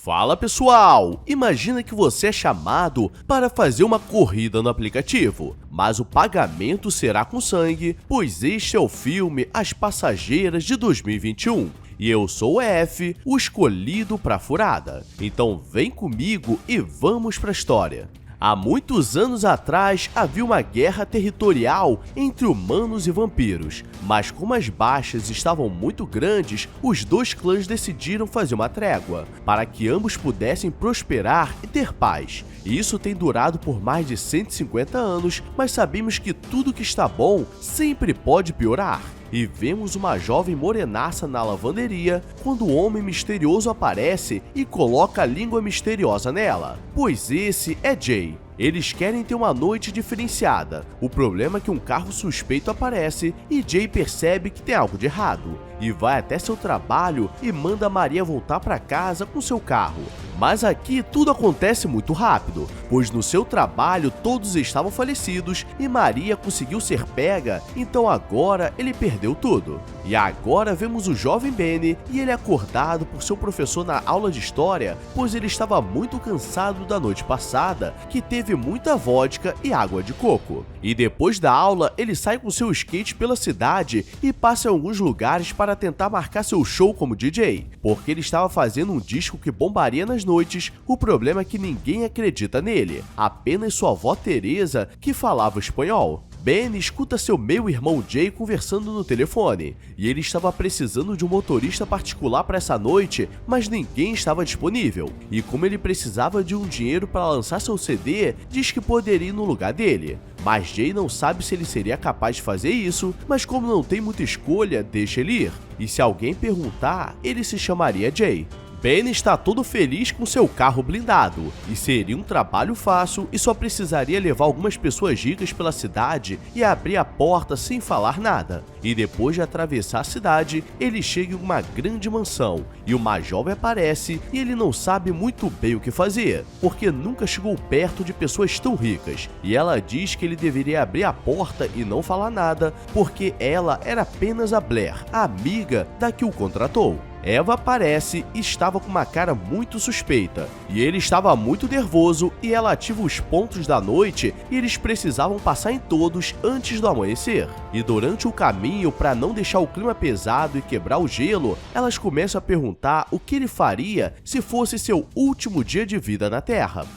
Fala pessoal! Imagina que você é chamado para fazer uma corrida no aplicativo, mas o pagamento será com sangue, pois este é o filme As Passageiras de 2021. E eu sou o F, o escolhido para a furada. Então vem comigo e vamos para a história. Há muitos anos atrás havia uma guerra territorial entre humanos e vampiros, mas como as baixas estavam muito grandes, os dois clãs decidiram fazer uma trégua, para que ambos pudessem prosperar e ter paz. E isso tem durado por mais de 150 anos, mas sabemos que tudo que está bom sempre pode piorar. E vemos uma jovem morenaça na lavanderia quando o homem misterioso aparece e coloca a língua misteriosa nela, pois esse é Jay. Eles querem ter uma noite diferenciada. O problema é que um carro suspeito aparece e Jay percebe que tem algo de errado e vai até seu trabalho e manda Maria voltar para casa com seu carro. Mas aqui tudo acontece muito rápido, pois no seu trabalho todos estavam falecidos e Maria conseguiu ser pega, então agora ele perdeu tudo. E agora vemos o jovem Benny e ele é acordado por seu professor na aula de história, pois ele estava muito cansado da noite passada, que teve muita vodka e água de coco. E depois da aula, ele sai com seu skate pela cidade e passa em alguns lugares para tentar marcar seu show como DJ, porque ele estava fazendo um disco que bombaria nas noites. O problema é que ninguém acredita nele, apenas sua avó Teresa, que falava espanhol. Ben escuta seu meio-irmão Jay conversando no telefone, e ele estava precisando de um motorista particular para essa noite, mas ninguém estava disponível. E como ele precisava de um dinheiro para lançar seu CD, diz que poderia ir no lugar dele. Mas Jay não sabe se ele seria capaz de fazer isso, mas como não tem muita escolha, deixa ele ir. E se alguém perguntar, ele se chamaria Jay. Ben está todo feliz com seu carro blindado, e seria um trabalho fácil e só precisaria levar algumas pessoas ricas pela cidade e abrir a porta sem falar nada. E depois de atravessar a cidade, ele chega em uma grande mansão, e uma jovem aparece e ele não sabe muito bem o que fazer, porque nunca chegou perto de pessoas tão ricas, e ela diz que ele deveria abrir a porta e não falar nada, porque ela era apenas a Blair, a amiga da que o contratou. Eva aparece e estava com uma cara muito suspeita, e ele estava muito nervoso e ela ativa os pontos da noite e eles precisavam passar em todos antes do amanhecer. E durante o caminho, para não deixar o clima pesado e quebrar o gelo, elas começam a perguntar o que ele faria se fosse seu último dia de vida na Terra.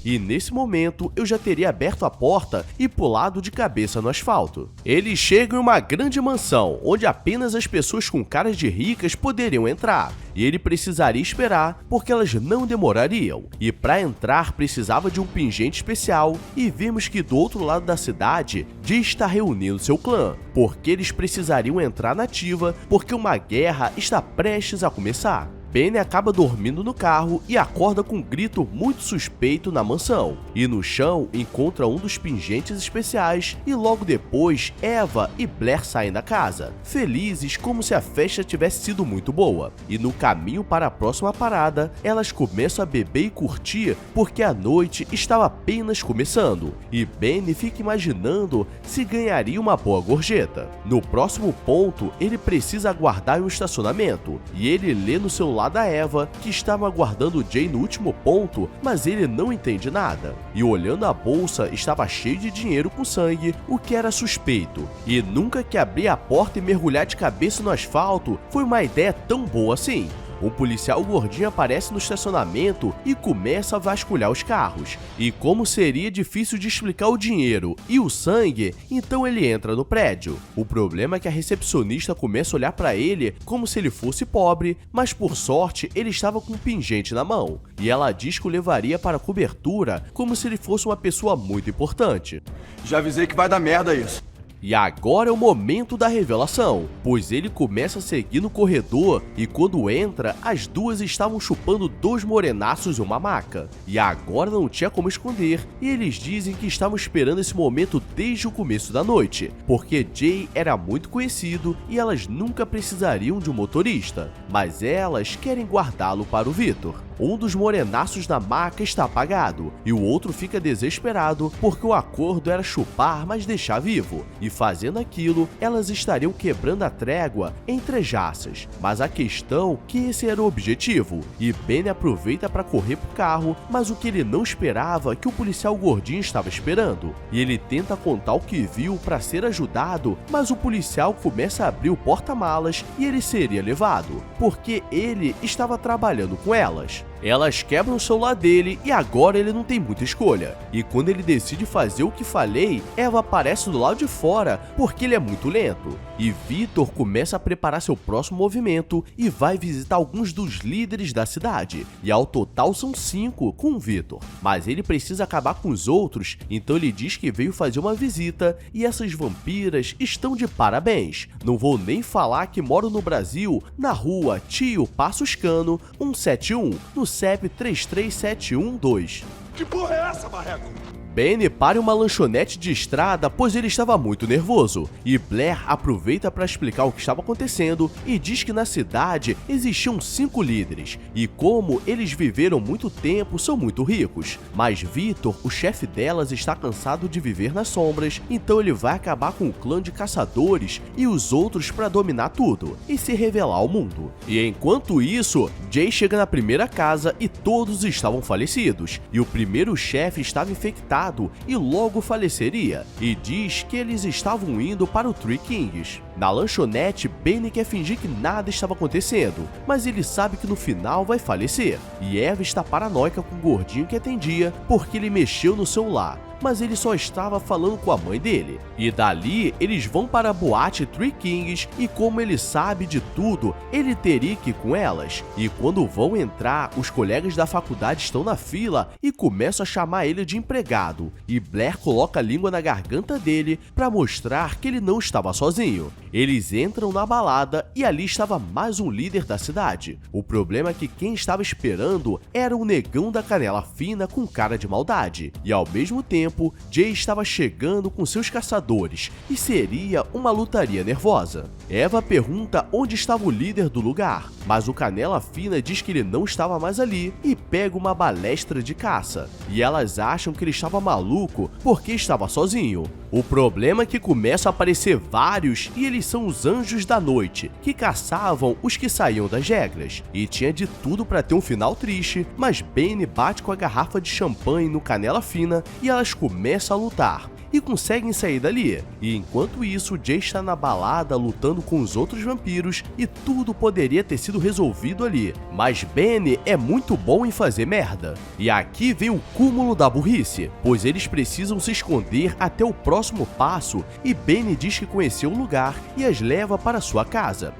E nesse momento, eu já teria aberto a porta e pulado de cabeça no asfalto. Eles chegam em uma grande mansão, onde apenas as pessoas com caras de ricas poderiam entrar, e ele precisaria esperar, porque elas não demorariam. E para entrar precisava de um pingente especial, e vimos que do outro lado da cidade, Jay está reunindo seu clã, porque eles precisariam entrar na ativa, porque uma guerra está prestes a começar. Ben acaba dormindo no carro e acorda com um grito muito suspeito na mansão. E no chão encontra um dos pingentes especiais e logo depois Eva e Blair saem da casa, felizes como se a festa tivesse sido muito boa. E no caminho para a próxima parada, elas começam a beber e curtir porque a noite estava apenas começando. E Ben fica imaginando se ganharia uma boa gorjeta. No próximo ponto, ele precisa aguardar em um estacionamento e ele lê no celular da Eva, que estava aguardando o Jay no último ponto, mas ele não entende nada. E olhando a bolsa, estava cheio de dinheiro com sangue, o que era suspeito. E nunca que abrir a porta e mergulhar de cabeça no asfalto foi uma ideia tão boa assim. Um policial gordinho aparece no estacionamento e começa a vasculhar os carros. E como seria difícil de explicar o dinheiro e o sangue, então ele entra no prédio. O problema é que a recepcionista começa a olhar para ele como se ele fosse pobre, mas por sorte ele estava com um pingente na mão. E ela diz que o levaria para a cobertura como se ele fosse uma pessoa muito importante. Já avisei que vai dar merda isso. E agora é o momento da revelação, pois ele começa a seguir no corredor e quando entra, as duas estavam chupando dois morenaços em uma maca. E agora não tinha como esconder, e eles dizem que estavam esperando esse momento desde o começo da noite, porque Jay era muito conhecido e elas nunca precisariam de um motorista, mas elas querem guardá-lo para o Victor. Um dos morenaços da maca está apagado, e o outro fica desesperado porque o acordo era chupar, mas deixar vivo, e fazendo aquilo, elas estariam quebrando a trégua entre as raças. Mas a questão é que esse era o objetivo, e Benny aproveita para correr pro carro, mas o que ele não esperava é que o policial gordinho estava esperando, e ele tenta contar o que viu para ser ajudado, mas o policial começa a abrir o porta-malas e ele seria levado, porque ele estava trabalhando com elas. Elas quebram o celular dele e agora ele não tem muita escolha. E quando ele decide fazer o que falei, Eva aparece do lado de fora porque ele é muito lento. E Victor começa a preparar seu próximo movimento e vai visitar alguns dos líderes da cidade. E ao total são 5 com o Victor. Mas ele precisa acabar com os outros, então ele diz que veio fazer uma visita e essas vampiras estão de parabéns. Não vou nem falar que moro no Brasil, na rua Tio Passos Cano 171, no CEP 33712. Que porra é essa, Marreco? Benny para em uma lanchonete de estrada pois ele estava muito nervoso, e Blair aproveita para explicar o que estava acontecendo e diz que na cidade existiam 5 líderes, e como eles viveram muito tempo são muito ricos, mas Victor, o chefe delas, está cansado de viver nas sombras, então ele vai acabar com o clã de caçadores e os outros para dominar tudo e se revelar ao mundo. E enquanto isso, Jay chega na primeira casa e todos estavam falecidos, e o primeiro chefe estava infectado e logo faleceria, e diz que eles estavam indo para o Three Kings. Na lanchonete, Benny quer fingir que nada estava acontecendo, mas ele sabe que no final vai falecer, e Eva está paranoica com o gordinho que atendia porque ele mexeu no celular, mas ele só estava falando com a mãe dele. E dali, eles vão para a boate Three Kings e como ele sabe de tudo, ele teria que ir com elas. E quando vão entrar, os colegas da faculdade estão na fila e começam a chamar ele de empregado. E Blair coloca a língua na garganta dele para mostrar que ele não estava sozinho. Eles entram na balada e ali estava mais um líder da cidade. O problema é que quem estava esperando era o negão da canela fina com cara de maldade. E ao mesmo tempo, Jay estava chegando com seus caçadores e seria uma lutaria nervosa. Eva pergunta onde estava o líder do lugar, mas o Canela Fina diz que ele não estava mais ali e pega uma balestra de caça. E elas acham que ele estava maluco porque estava sozinho. O problema é que começam a aparecer vários e eles são os Anjos da Noite, que caçavam os que saíam das regras. E tinha de tudo para ter um final triste, mas Benny bate com a garrafa de champanhe no Canela Fina e elas começam a lutar e conseguem sair dali. E enquanto isso, Jay está na balada lutando com os outros vampiros e tudo poderia ter sido resolvido ali. Mas Benny é muito bom em fazer merda. E aqui vem o cúmulo da burrice, pois eles precisam se esconder até o próximo passo e Benny diz que conheceu o lugar e as leva para sua casa.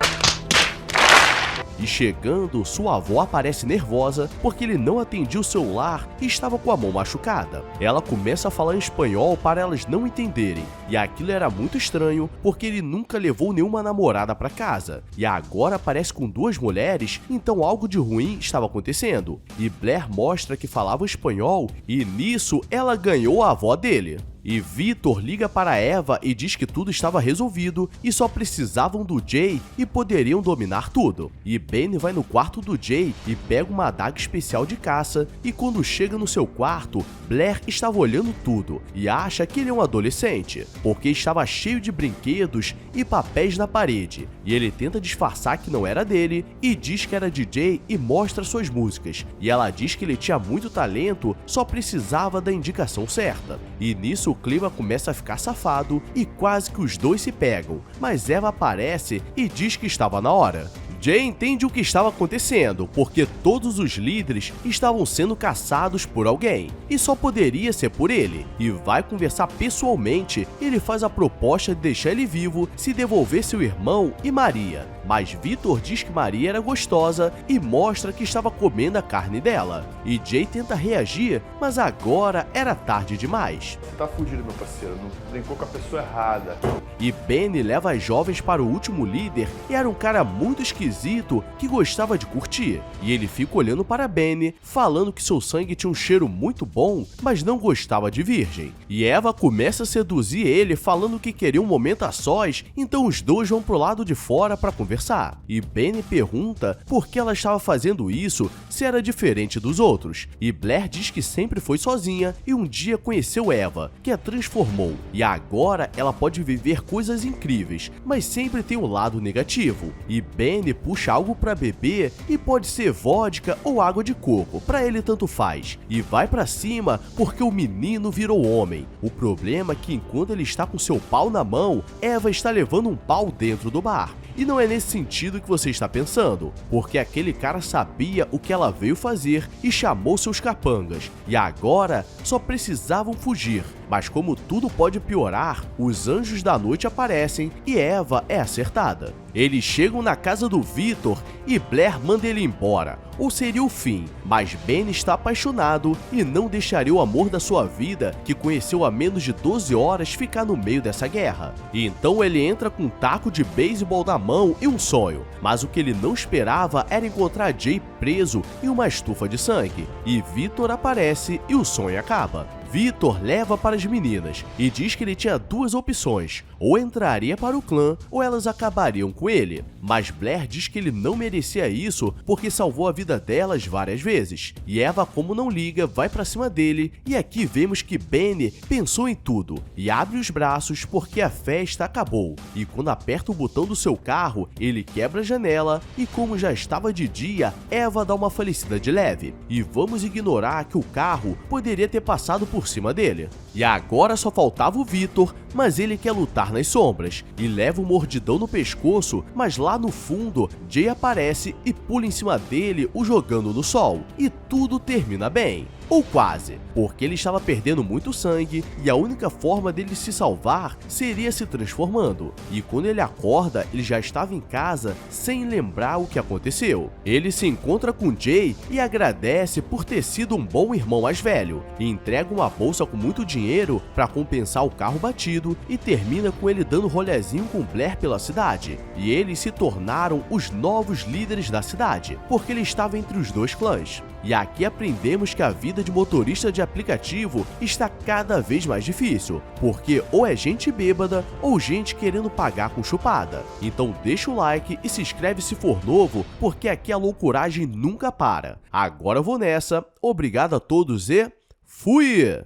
E chegando, sua avó aparece nervosa porque ele não atendia o celular e estava com a mão machucada. Ela começa a falar em espanhol para elas não entenderem, e aquilo era muito estranho porque ele nunca levou nenhuma namorada para casa, e agora aparece com 2 mulheres, então algo de ruim estava acontecendo. E Blair mostra que falava espanhol e nisso ela ganhou a avó dele. E Victor liga para Eva e diz que tudo estava resolvido e só precisavam do Jay e poderiam dominar tudo. E Benny vai no quarto do Jay e pega uma adaga especial de caça e quando chega no seu quarto, Blair estava olhando tudo e acha que ele é um adolescente, porque estava cheio de brinquedos e papéis na parede. E ele tenta disfarçar que não era dele e diz que era DJ e mostra suas músicas. E ela diz que ele tinha muito talento, só precisava da indicação certa. E nisso o clima começa a ficar safado e quase que os dois se pegam, mas Eva aparece e diz que estava na hora. Jay entende o que estava acontecendo, porque todos os líderes estavam sendo caçados por alguém, e só poderia ser por ele, e vai conversar pessoalmente. Ele faz a proposta de deixar ele vivo se devolver seu irmão e Maria, mas Victor diz que Maria era gostosa e mostra que estava comendo a carne dela, e Jay tenta reagir, mas agora era tarde demais. Você tá fudido, meu parceiro, não brincou com a pessoa errada. E Benny leva as jovens para o último líder e era um cara muito esquisito que gostava de curtir. E ele fica olhando para Benny, falando que seu sangue tinha um cheiro muito bom, mas não gostava de virgem. E Eva começa a seduzir ele, falando que queria um momento a sós, então os dois vão pro lado de fora para conversar. conversar. E Benny pergunta por que ela estava fazendo isso se era diferente dos outros. E Blair diz que sempre foi sozinha e um dia conheceu Eva, que a transformou. E agora ela pode viver coisas incríveis, mas sempre tem um lado negativo. E Benny puxa algo para beber e pode ser vodka ou água de coco, para ele tanto faz. E vai para cima porque o menino virou homem. O problema é que enquanto ele está com seu pau na mão, Eva está levando um pau dentro do bar. E não é nesse sentido que você está pensando, porque aquele cara sabia o que ela veio fazer e chamou seus capangas, e agora só precisavam fugir. Mas como tudo pode piorar, os anjos da noite aparecem e Eva é acertada. Eles chegam na casa do Victor e Blair manda ele embora, ou seria o fim, mas Ben está apaixonado e não deixaria o amor da sua vida, que conheceu há menos de 12 horas, ficar no meio dessa guerra. E então ele entra com um taco de beisebol na mão e um sonho, mas o que ele não esperava era encontrar Jay preso em uma estufa de sangue, e Victor aparece e o sonho acaba. Victor leva para as meninas e diz que ele tinha duas opções, ou entraria para o clã ou elas acabariam com ele. Mas Blair diz que ele não merecia isso porque salvou a vida delas várias vezes. E Eva, como não liga, vai para cima dele e aqui vemos que Benny pensou em tudo e abre os braços porque a festa acabou. E quando aperta o botão do seu carro, ele quebra a janela e como já estava de dia, Eva dá uma falecida de leve. E vamos ignorar que o carro poderia ter passado por cima dele. E agora só faltava o Victor, mas ele quer lutar nas sombras e leva um mordidão no pescoço, mas lá no fundo, Jay aparece e pula em cima dele, o jogando no sol. E tudo termina bem. Ou quase, porque ele estava perdendo muito sangue e a única forma dele se salvar seria se transformando. E quando ele acorda, ele já estava em casa sem lembrar o que aconteceu. Ele se encontra com Jay e agradece por ter sido um bom irmão mais velho, e entrega uma bolsa com muito dinheiro para compensar o carro batido e termina com ele dando rolezinho com Blair pela cidade. E eles se tornaram os novos líderes da cidade, porque ele estava entre os dois clãs. E aqui aprendemos que a vida de motorista de aplicativo está cada vez mais difícil, porque ou é gente bêbada ou gente querendo pagar com chupada. Então deixa o like e se inscreve se for novo, porque aqui a loucuragem nunca para. Agora eu vou nessa, obrigado a todos e fui!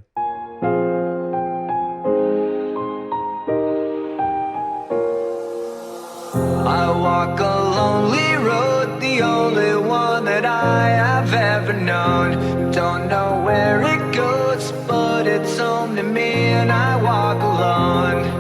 I walk a lonely road, the only one that I have ever known. Don't know where it goes, but it's home to me and I walk alone.